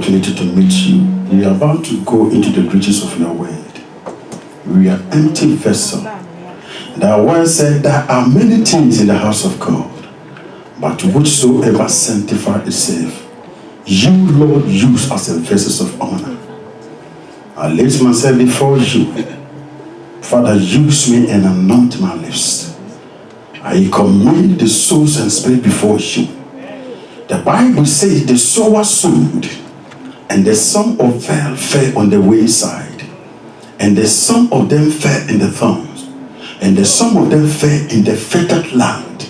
opportunity to meet you. We are about to go into the riches of your word. We are empty vessel. The word said there are many things in the house of God, but whichsoever sanctify itself, you, Lord, use as a vessel of honor. I lift myself before you. Father, use me and anoint my lips. I commend the souls and spirit before you. The Bible says the sower sowed, and the some of them fell on the wayside, and the some of them fell in the thorns, and the some of them fell in the fertile land,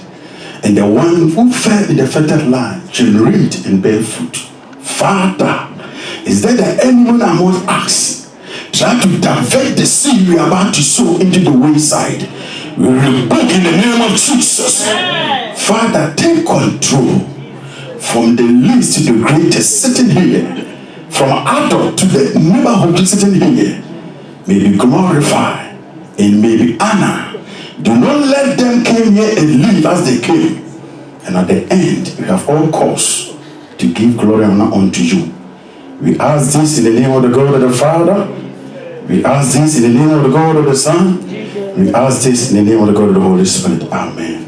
and the one who fell in the fertile land generate and bear fruit. Father, is there anyone among us try to divert the seed we are about to sow into the wayside? We rebuke in the name of Jesus. Father, take control. From the least to the greatest sitting here, from adult to the neighborhood sitting here, may be glorified and may be honored. Do not let them come here and leave as they came. And at the end, we have all cause to give glory and honor unto you. We ask this in the name of the God of the Father. We ask this in the name of the God of the Son. We ask this in the name of the God of the Holy Spirit. Amen.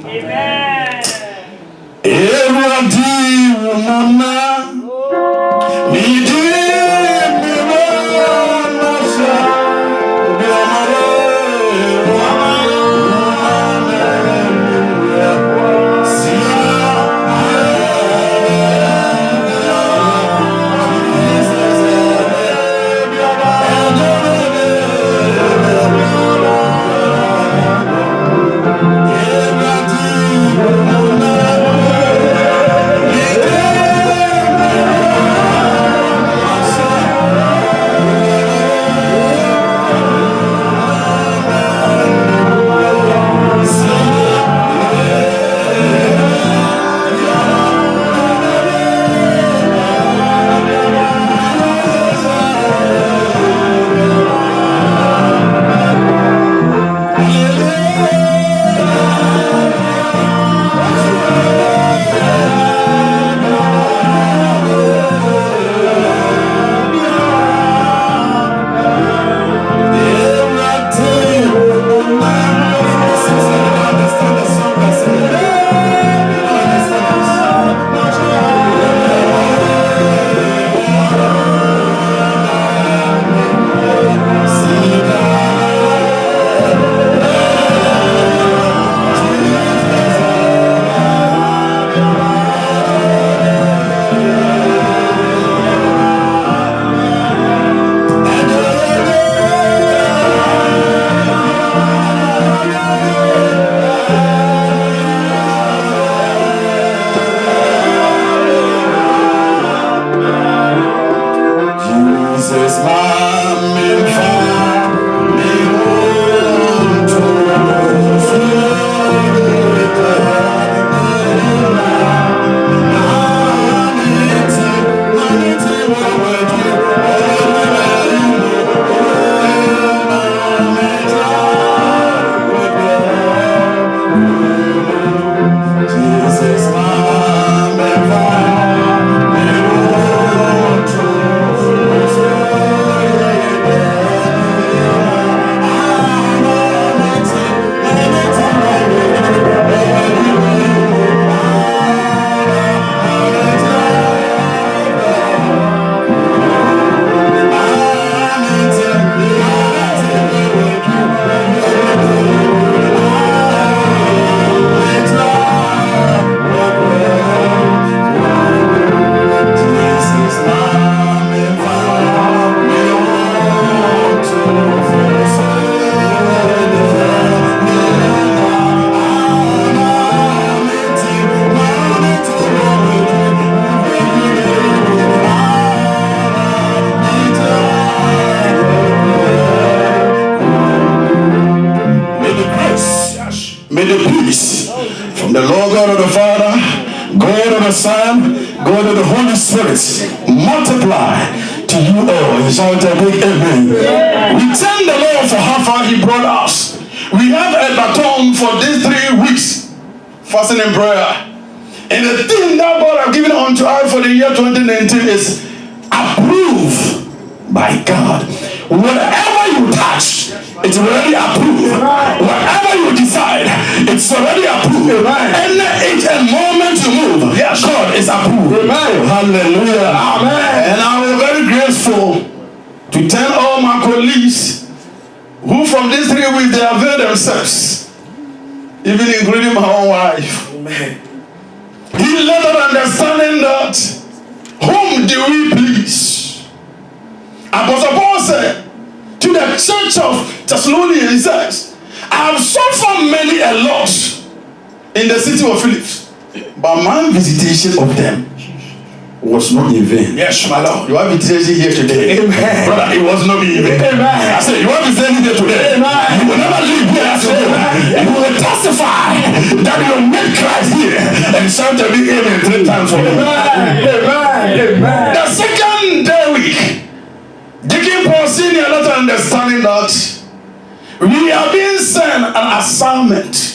God of the Holy Spirit multiply to you all. And shout a big amen. We thank the Lord for how far He brought us. We have a baton for these 3 weeks, fasting and prayer. And the thing that God has given unto us for the year 2019 is approved by God. Whatever you touch, it's already approved. Whatever you decide, it's already approved. And it's a moment to move. Yes, God is approved. Hallelujah. Amen. And I'm very grateful to tell all my colleagues who from these 3 weeks they avail themselves, even including my own wife. Amen. He let us understanding that whom do we please? Apostle Paul said to the church of Thessalonians, he says, I have suffered many a lot in the city of Philippi, but my visitation of them was not in vain. Yes, my Lord. You have visitation here today. Amen. Brother, it was not in vain. Amen. I said, you have visitation here today. Amen. You will never leave here as you go. You will testify that you met Christ here and shout to be amen 3 times for me. Amen. Amen. The second day week, Deacon Paul Senior not understanding that we are being sent an assignment.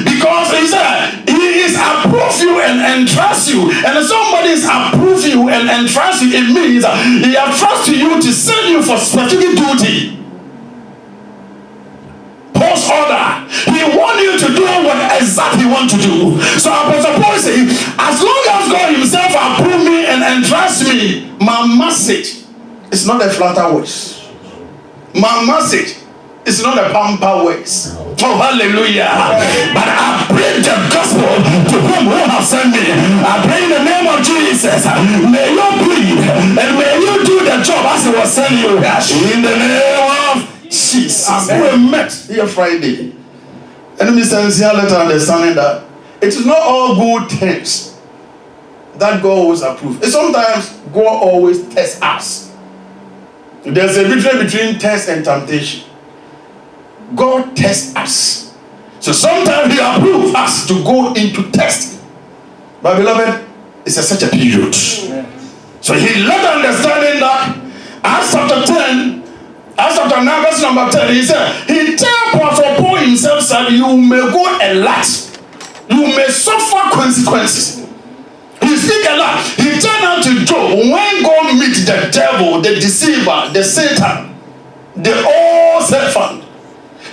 Because he said, he is approve you and entrust you. And if somebody is approve you and entrust you, it means he has trusted you to send you for specific duty. Post order. He wants you to do what exactly he wants to do. So Apostle Paul says, as long as God himself approve me and entrust me, my message is not a flatter voice. My message is not a pamper words. Oh, hallelujah. But I bring the gospel to whom who has sent me. I bring the name of Jesus. May you breathe and may you do the job as he was sending you. In the name of Jesus. We met here Friday. And Mr. Nsia let us understanding that it is not all good things that God always approves. And sometimes God always tests us. There's a difference between test and temptation. God tests us. So sometimes he approves us to go into testing. But beloved, it's such a period. So he let understanding that Acts chapter 10, Acts chapter 9, verse number 10, he said, he tell Apostle Paul himself that you may go a lot. You may suffer consequences. He speak a lot. He turned out to Job, when God meet the devil, the deceiver, the Satan, the old serpent,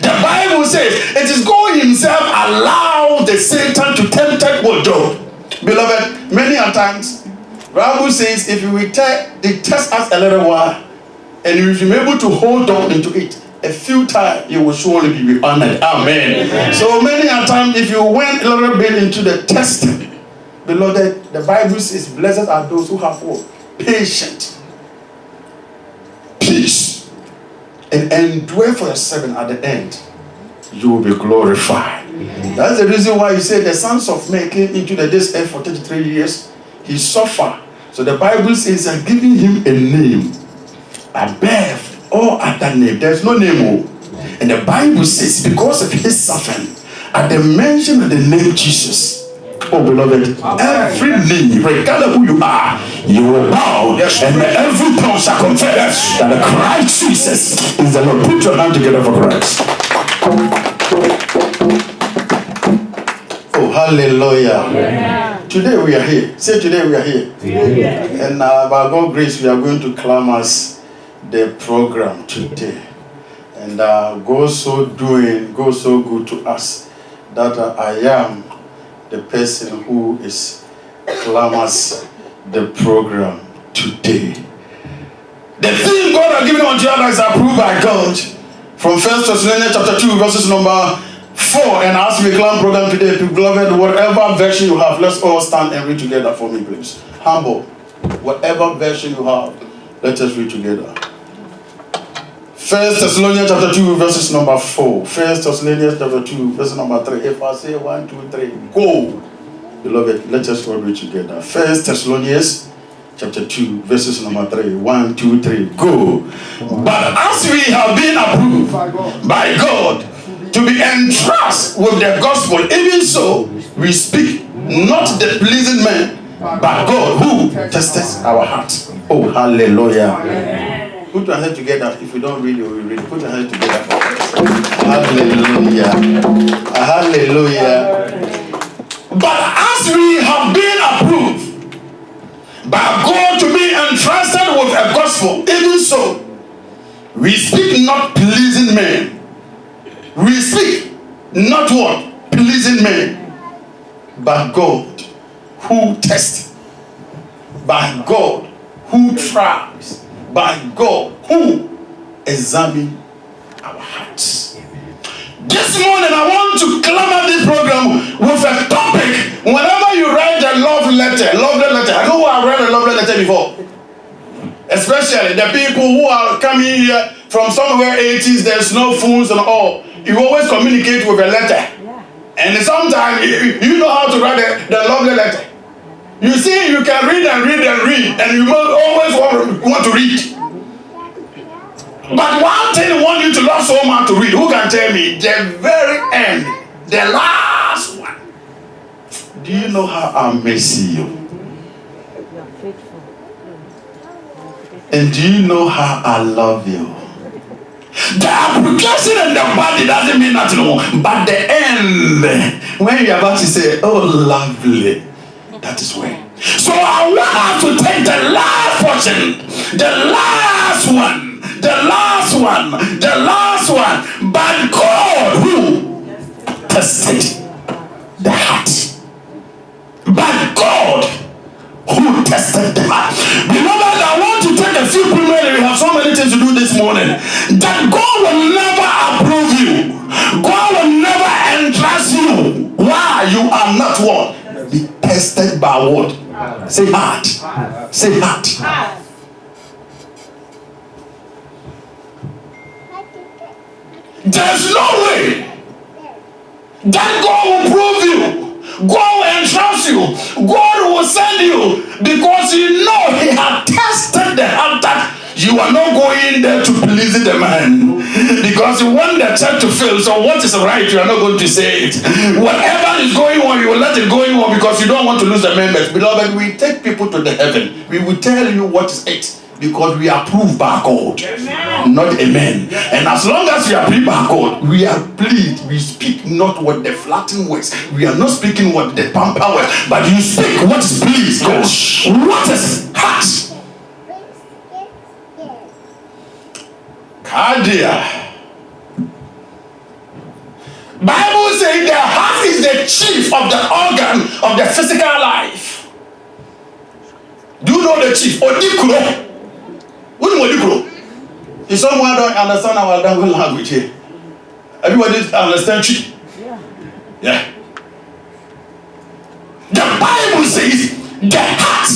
the Bible says it is God himself allow the Satan to tempt with Job. Beloved, many a times, the Bible says if you will they test us a little while, and if you are able to hold on into it, a few times you will surely be honored. Amen. Amen. So many a time, if you went a little bit into the testing, beloved, the Bible says, blessed are those who have what? Patience, peace, and endure for your servant at the end. You will be glorified. Amen. That's the reason why he said the sons of men came into this earth for 33 years. He suffered. So the Bible says that giving him a name above all other name. There's no name. And the Bible says because of his suffering, at the mention of the name Jesus, oh beloved, every knee, regardless who you are, you will bow, and every tongue shall confess that the Christ Jesus is the Lord. Put your hand together for Christ. Oh, hallelujah. Amen. Today we are here. Say today we are here. Yeah. And by God's grace, we are going to climax the program today. And God so good to us that I am the person who is climax the program today. The thing God has given unto us is approved by God. From 1 Thessalonians chapter 2, verses number 4. And as we climb program today, beloved, whatever version you have, let's all stand and read together for me, please. Humble. Whatever version you have, let us read together. 1 Thessalonians chapter 2, verses number 4. 1 Thessalonians chapter 2, verse number 3. If I say 1, 2, 3, go. Beloved, let us all read together. 1 Thessalonians chapter 2, verses number 3. 1, 2, 3, go. But as we have been approved by God to be entrusted with the gospel, even so we speak not the pleasing man, but God who tests our hearts. Oh, hallelujah. Put your hands together. If you don't read it, we read it. Put your hands together. Hallelujah. Hallelujah. But as we have been approved by God to be entrusted with We speak not pleasing men. We speak not what? Pleasing men. But God who tests. By God who tries. By God who examines our hearts. This morning I want to clamor this program with a topic. Whenever you write a love letter, I know who have read a love letter before. Especially the people who are coming here from somewhere 80s, there's no phones and all. You always communicate with a letter. Yeah. And sometimes you know how to write the love letter. You see, you can read, and you always want to read. But one thing I want you to love so much to read, who can tell me? The very end, the last one. Do you know how I miss you? And do you know how I love you? The application and the body doesn't mean nothing, but the end, when you're about to say, oh, lovely, that is when. So I want us to take the last portion, the last one. But God who tested the heart. But God who tested the heart. Beloved, I want to take a few preliminary. We have so many things to do this morning. That God will never approve you. God will never entrust you. Why? You are not what? Be tested by what? Say heart. Say heart. There's no way that God will prove you. God will entrust you. God will send you because you know He had tested the heart that you are not going there to please the man because you want the church to fail. So what is right, you are not going to say it. Whatever is going on, you will let it go on because you don't want to lose the members. Beloved, we take people to the heaven. We will tell you what is it. Because we are approved by God, not a man. And as long as we are approved by God, we are pleased. We speak not what the flattering words. We are not speaking what the pamper words, but you speak what is pleased God. What is heart? Cardia. Bible says the heart is the chief of the organ of the physical life. Do you know the chief? Odikuro. If someone don't understand our language here, everybody understand chief. Yeah. The Bible says the heart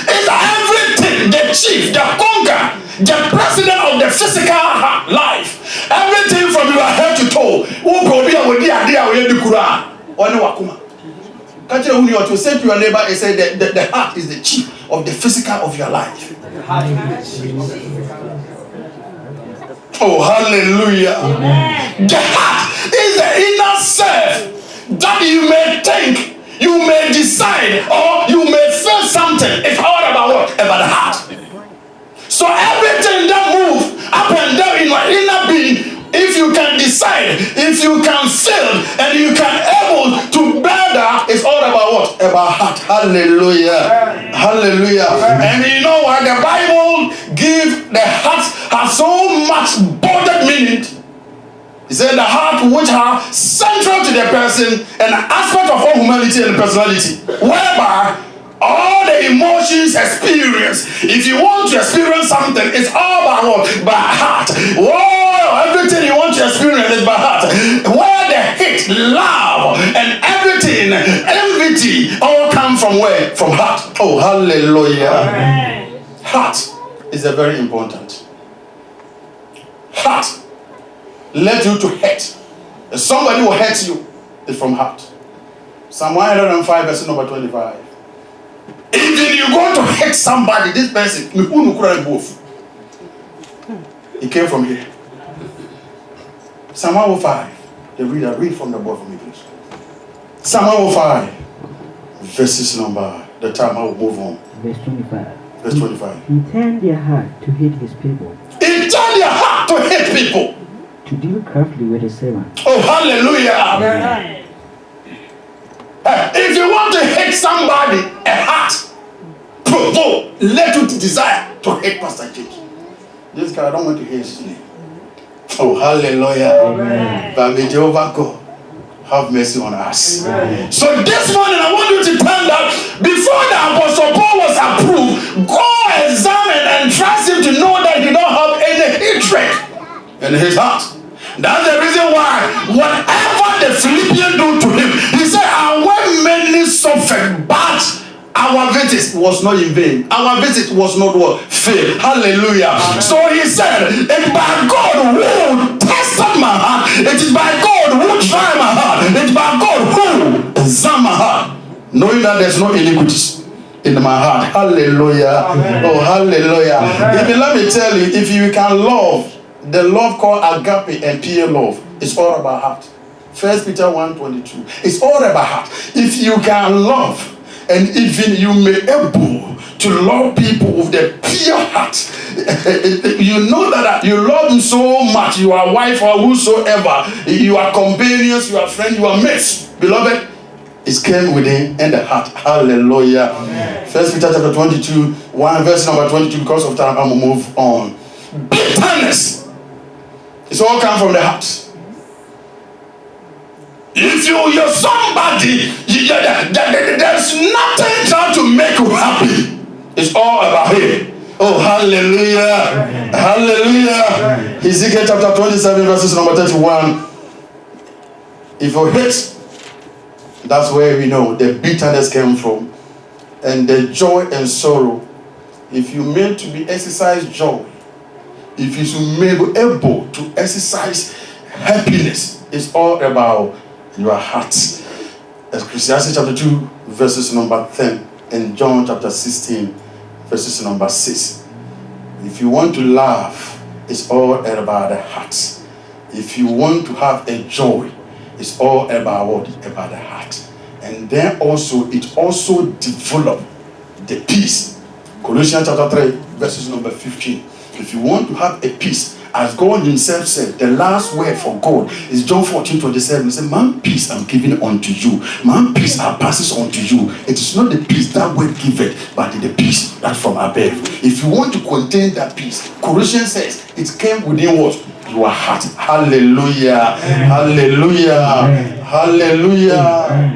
is everything, the chief, the conqueror, the president of the physical life. Everything from your head to toe. Can't you to say to your neighbor and say that the heart is the chief of the physical of your life? Oh, hallelujah. Amen. The heart is the inner self that you may think, you may decide, or you may feel something. It's all about what? About the heart. So everything that moves up and down in your inner being, if you can decide, if you can feel, and you can able to bear that, it's all about what? About heart. Hallelujah. Hallelujah. And you know what? The Bible gives the heart has so much bordered meaning. It said the heart which are central to the person and an aspect of all humanity and personality, whereby all the emotions experience. If you want to experience something, it's all by what? By heart. Whoa, everything you want to experience is by heart. Where the hate, love, and everything, envy, all come from where? From heart. Oh, hallelujah. Amen. Heart is a very important. Heart led you to hate. If somebody will hurt you, it's from heart. Psalm 105, verse number 25. If you go to hate somebody, this person, it came from here. Psalm 105. The reader, read from the board for me, please. Psalm 105, verses number, the time I will move on. Verse 25. Verse 25. He turned their heart to hate his people. He turned their heart to hate people. To deal craftily with his servants. Oh, hallelujah. Amen. If you want to hate somebody, a heart, provoke, led you to desire to hate Pastor Jake? This guy, I don't want to hear his name. Oh, hallelujah. Amen. But may Jehovah God have mercy on us. Amen. So this morning, I want you to tell that before the Apostle Paul was approved, go examine and trust him to know that he don't have any hatred in his heart. That's the reason why whatever the Philippians do to him, he said, and when many suffered, but our visit was not in vain. Our visit was not what? Fail. Hallelujah. So he said, it's by God who tested my heart. It is by God who tried my heart. It's by God who examined my heart. Knowing that there's no iniquities in my heart. Hallelujah. Amen. Oh, hallelujah. Even let me tell you, if you can love, the love called agape and peer love, it's all about heart. 1 Peter 1:22. It's all about heart. If you can love, and even you may able to love people with the pure heart, you know that you love them so much, you are wife or whosoever, you are companions, you are friends, you are mates, beloved, it came within in the heart. Hallelujah. Amen. 1 Peter chapter 22, 1 verse number 22, because of time I'm going to move on. Bitterness. It's all come from the heart. If you're somebody, there's nothing trying to make you happy. It's all about him. Oh, hallelujah. Hallelujah. Ezekiel chapter 27, verses number 31. If you hate, that's where we know the bitterness came from. And the joy and sorrow. If you meant to be exercise joy, if you may be able to exercise happiness, it's all about your heart. Ecclesiastes chapter 2, verses number 10, and John chapter 16, verses number 6. If you want to laugh, it's all about the heart. If you want to have a joy, it's all about what? About the heart. And then also, it also develop the peace. Colossians chapter 3, verses number 15. If you want to have a peace, as God himself said, the last word for God is John 14:27. He said, "Man, peace I'm giving unto you. Man, peace I passes unto you." It is not the peace that word giveth, but the peace that from above. If you want to contain that peace, Colossians says it came within what? Your heart. Hallelujah. Hallelujah. Hallelujah.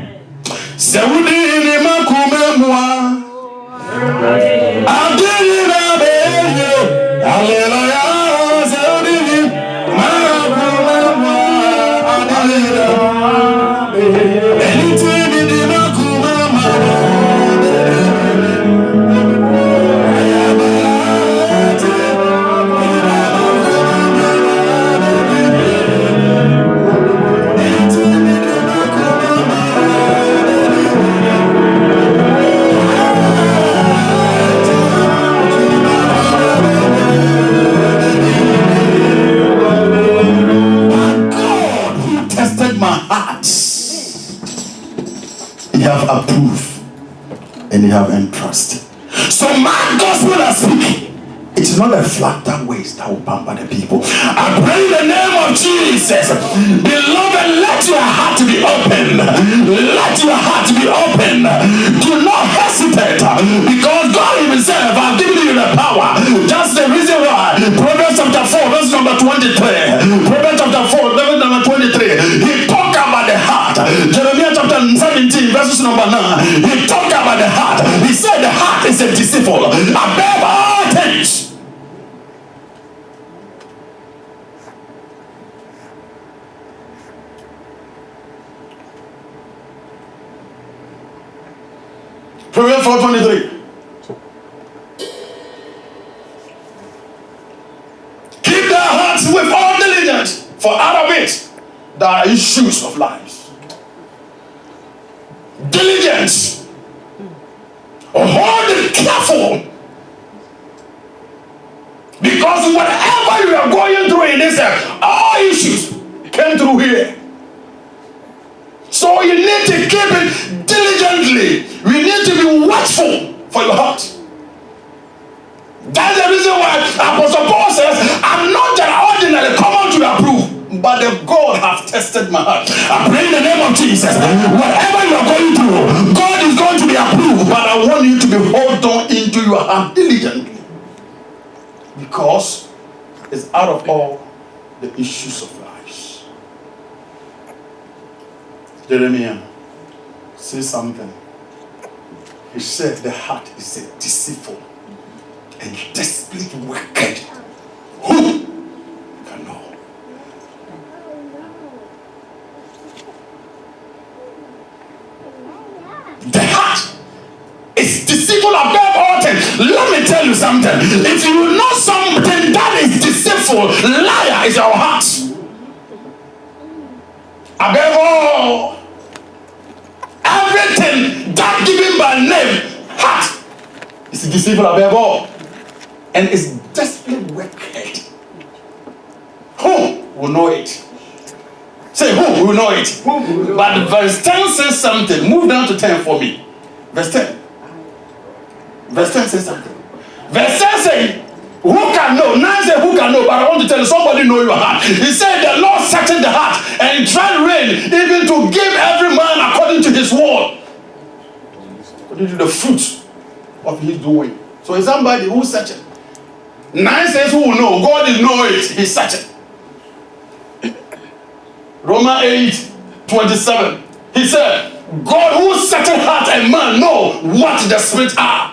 Approve and you have entrusted. So my gospel I speak, it is not a flatter ways that will pamper the people. I pray in the name of Jesus, beloved, let your heart be open. Let your heart be open. Do not hesitate, because God himself has given you the power. That's the reason why Proverbs chapter 4, verse number 23. Proverbs chapter 4, verse number 23. He talked about the heart. Jeremiah chapter 17, verses number 9. He talked about the heart. He said the heart is a deceitful above all things. Proverbs 4:23. Keep their hearts with all diligence, for out of it there are issues of lives. Diligence. Hold it careful. Because whatever you are going through in this earth, all issues came through here. So you need to keep it diligently. We need to be watchful for your heart. That's the reason why Apostle Paul says, I'm not an ordinary common to approve, but the God has tested my heart. I pray in the name of Jesus, whatever you are going through, God is going to be approved, but I want you to be hold on into your heart diligently, because it's out of all the issues of lives. Jeremiah says something. He said the heart is a deceitful and desperately wicked. Who can know? The heart is deceitful above all things. Let me tell you something. If you know something that is deceitful, liar is our heart. Above all, everything that given by name, heart, is deceitful above all, and is desperately wicked. Who will know it? Say, who will know it? But verse 10 says something. Move down to 10 for me. Verse 10. Verse 10 says something. Verse 10 says, who can know? 9 says, who can know? But I want to tell you, somebody know your heart. He said, the Lord searcheth the heart and tried rain, even to give every man according to his word, according to the fruit of his doing. So it's somebody who searcheth. 9 says, who will know? God is know it. He searcheth. Romans 8:27. He said, God who searcheth heart and man know what the spirit are.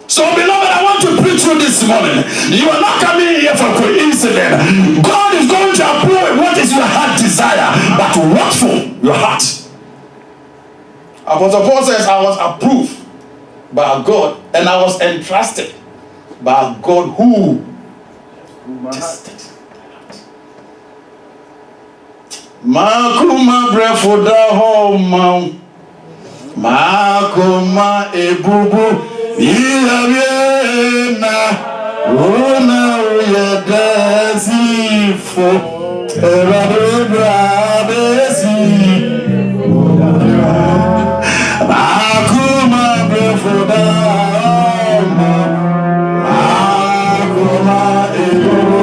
So beloved, I want to preach you this morning. You are not coming here for coincidence. God is going to approve what is your heart desire, but watchful your heart. Apostle Paul says, I was approved by God and I was entrusted by God who tested. Makuma brefoda homa Makuma ebubu Iyabiena Una uyadazifo Erabra besi Makuma brefoda homa Makuma ebubu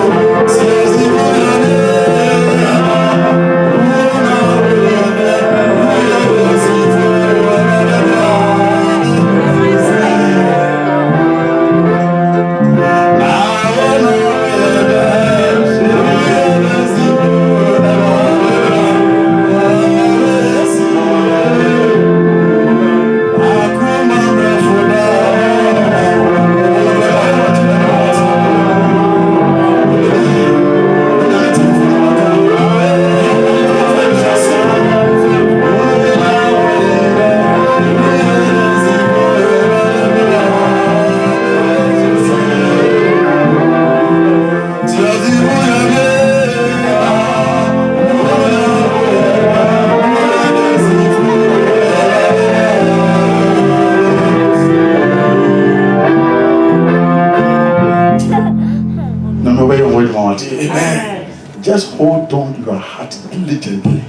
Just hold on to your heart diligently.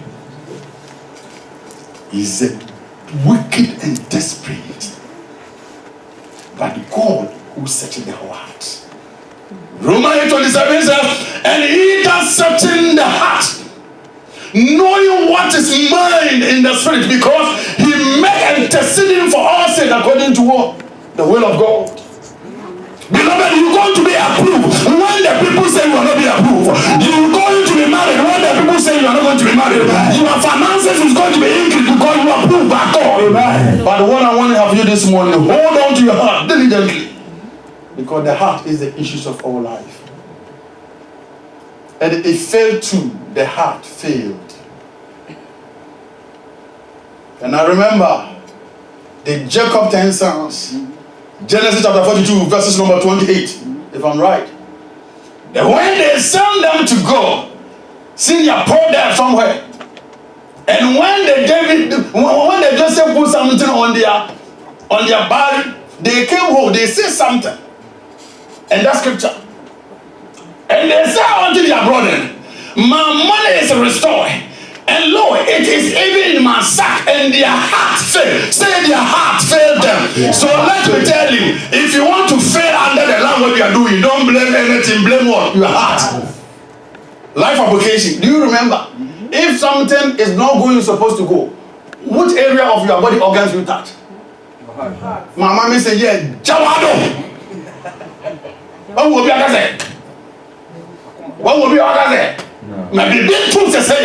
He's a wicked and desperate, but God who searches the whole heart. Romans 8:27 says, and he that searching the heart, knowing what is mind in the spirit, because he make interceding for all sin according to what? The will of God. Beloved, you're going to be approved when the people say you are not be approved. You're going to be married when the people say you are not going to be married. Your finances is going to be increased because you are approved by God. Amen. But what I want to have you this morning, hold on to your heart diligently, because the heart is the issues of all life. And it failed too. The heart failed. And I remember the Jacob 10 sons. Genesis chapter 42, verses number 28, if I'm right. Then when they sent them to go, see, they poured there somewhere. And when they Joseph put something on their body, they came home, they said something. And that scripture. And they said unto their brethren, my money is restored. And lo, it is even in my sack, and their heart failed. Say their heart failed them. Yeah. So let me tell you, if you want to fail under the land what you are doing, don't blame anything, blame what? Your heart. Life application. Do you remember? If something is not going supposed to go, which area of your body organs you touch? Mama me say, yeah, Jawado. What will be a gazette? What will be a gazette? Maybe big tools to say,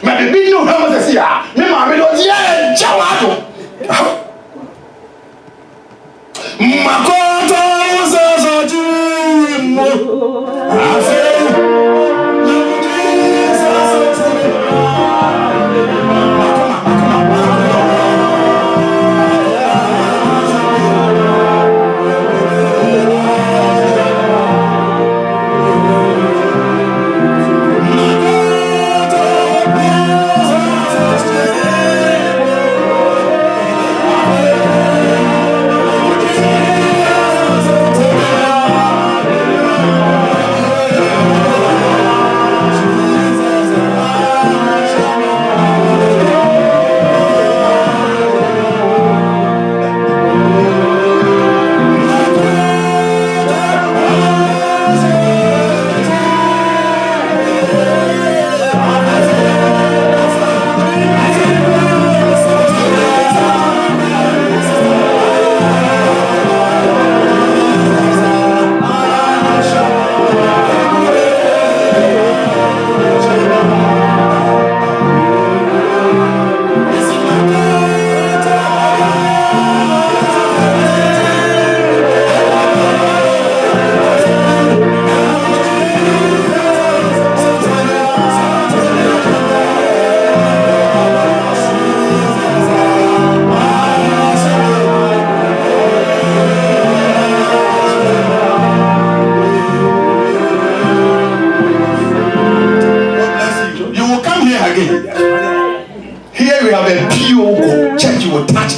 maybe big no hammer to see, me mamma, yeah, Jawado. Makoto I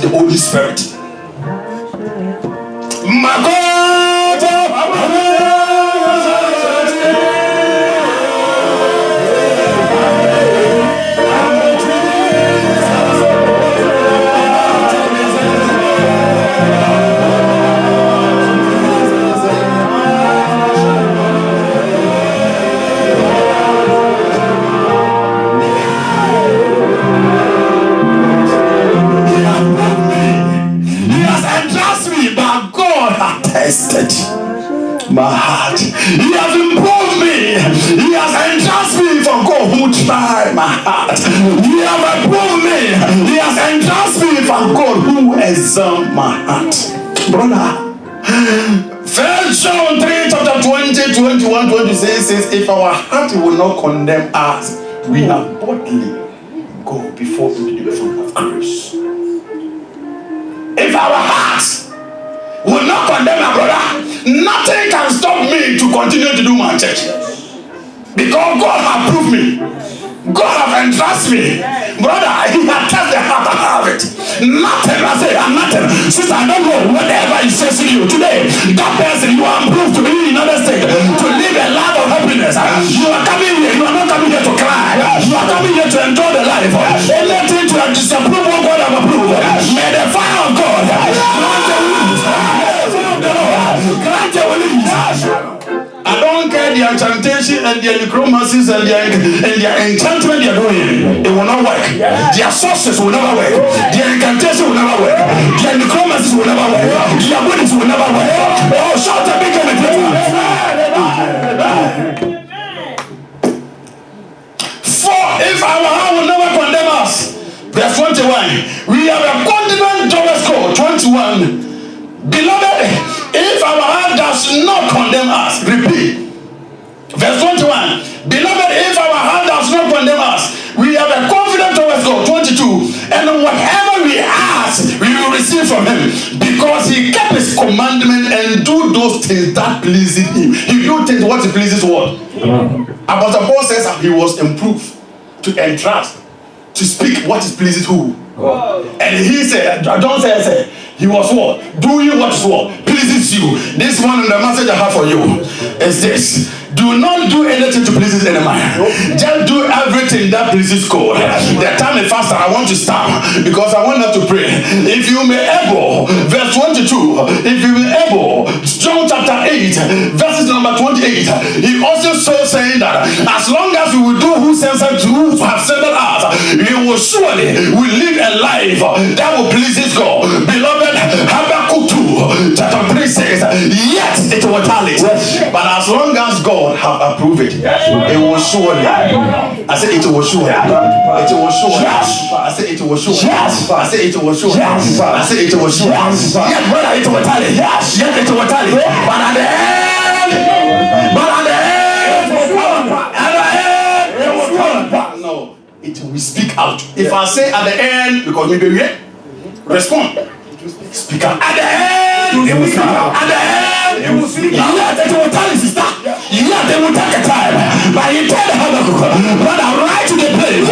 the Holy Spirit. My heart. He has improved me. He has entrusted me for God who try my heart. He has improved me. He has entrusted me for God who examine my heart. Brother, 1 John 3 chapter 20, 21, 26 says, if our heart will not condemn us, we have boldly go before the throne of grace. If our hearts will not condemn my brother, nothing can stop me to continue to do my church. Because God has proved me. God has entrusted me. Brother, he has touched the heart, I have it. Nothing, I say, I'm nothing. Sister, I don't know whatever he says to you today. That person, you are approved to be in another state, to live a life of happiness. You are coming here, you are not coming here to cry. You are coming here to enjoy the life. Anything to disapprove what God has approved. May the fire of God grant your release. I don't care the enchantation and the necromancies and their enchantment they are doing. It will not work. Their sources will never work. Their incantation will never work. Their necromancies will never work. Their bodies will never work. Oh, shut up, big and for if our heart will never condemn us. Verse 21. We have a continent Job's code 21. Beloved, if our heart does not condemn us, repeat. Verse 21. Beloved, if our heart does not condemn us, we have a confidence towards God. 22. And whatever we ask, we will receive from him. Because he kept his commandment and do those things that pleases him. He do things what he pleases what? Apostle Paul says he was improved to entrust, to speak what is pleases who? And he said, John said, he was what? Doing what is what? Pleases you. This one, the message I have for you is this. Do not do anything to please any man. Just do everything that pleases God. The time is faster. I want to stop because I want us to pray. If you may able, verse 22. If you may able, John chapter 8, verses number 28. He also says saying that as long as we will do who have sent us, we will surely live a life that will please God. Beloved, Habakkuk 2 chapter 3 says, yet it will tally. But as long as God have approved it, it will surely. I said it will surely. It will surely. I said it will surely. I said it will surely. I said it will surely. Yet whether it will tally. Yet it will tally. But at the end, it will come back. No, it will speak out. If I say at the end, because maybe we respond. Speak out. At the end, it will speak out. At the end, it will speak out. Yet it will tally, sister. Yet they will take a time. But you tell Habakkuk, but I'm right to the place.